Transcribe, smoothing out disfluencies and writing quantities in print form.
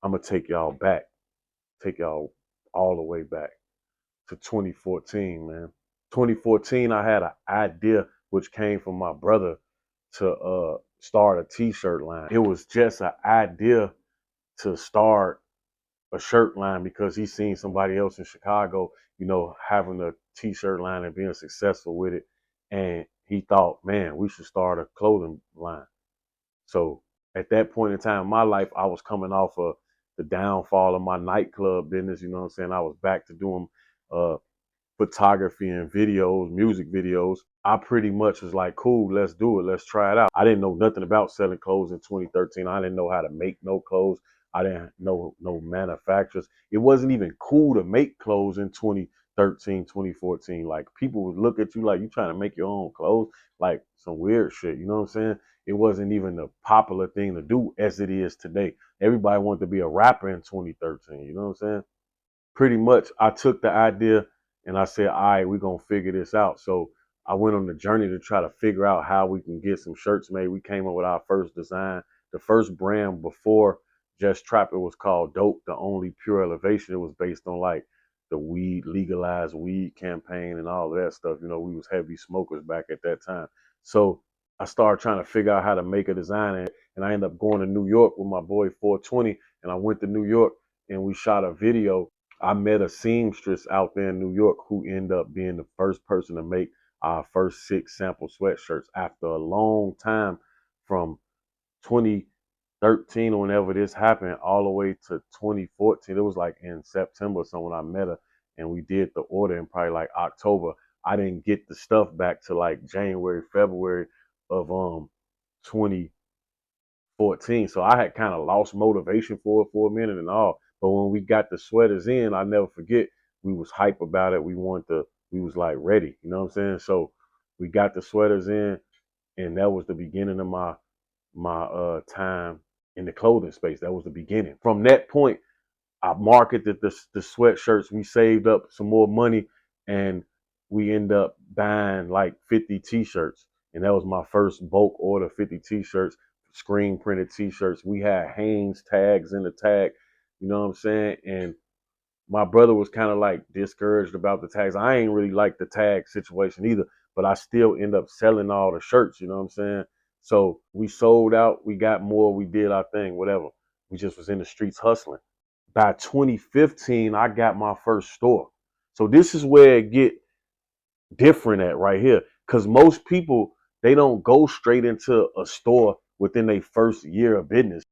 I'm gonna take y'all all the way back to 2014, man. 2014, I had an idea which came from my brother to start a t-shirt line. It was just an idea to start a shirt line because he seen somebody else in Chicago, having a t-shirt line and being successful with it. And he thought, man, we should start a clothing line. So at that point in time in my life, I was coming off of the downfall of my nightclub business. You know what I'm saying? I was back to doing uh, photography and videos, music videos. I pretty much was like, cool, let's do it. Let's try it out. I didn't know nothing about selling clothes in 2013. I didn't know how to make no clothes. I didn't know no manufacturers. It wasn't even cool to make clothes in 2013, 2014. Like people would look at you like you trying to make your own clothes, like some weird shit. You know what I'm saying? It wasn't even the popular thing to do as it is today. Everybody wanted to be a rapper in 2013. You know what I'm saying? Pretty much I took the idea and I said, all right, we're going to figure this out. So I went on the journey to try to figure out how we can get some shirts made. We came up with our first design. The first brand before Just Trap, it was called Dope, the Only Pure Elevation. It was based on like the legalized weed campaign and all of that stuff. We was heavy smokers back at that time. So I started trying to figure out how to make a design, and I ended up going to New York with my boy 420, and I went to New York and we shot a video. I met a seamstress out there in New York who ended up being the first person to make our first 6 sample sweatshirts after a long time, from 2013 or whenever this happened all the way to 2014. It was like in September or so when I met her, and we did the order in probably like October. I didn't get the stuff back to like January, February of 2014. So I had kind of lost motivation for it for a minute and all. But when we got the sweaters in, I never forget, we was hype about it. We was like ready, you know what I'm saying? So we got the sweaters in, and that was the beginning of my time in the clothing space. That was the beginning. From that point, I marketed the sweatshirts. We saved up some more money, and we end up buying like 50 t-shirts. And that was my first bulk order, 50 t-shirts, screen printed t-shirts. We had Hanes tags in the tag, you know what I'm saying? And my brother was kind of like discouraged about the tags. I ain't really like the tag situation either, but I still end up selling all the shirts, you know what I'm saying? So we sold out, we got more, we did our thing, whatever. We just was in the streets hustling. By 2015, I got my first store. So this is where it get different at right here. Because most people, they don't go straight into a store within their first year of business.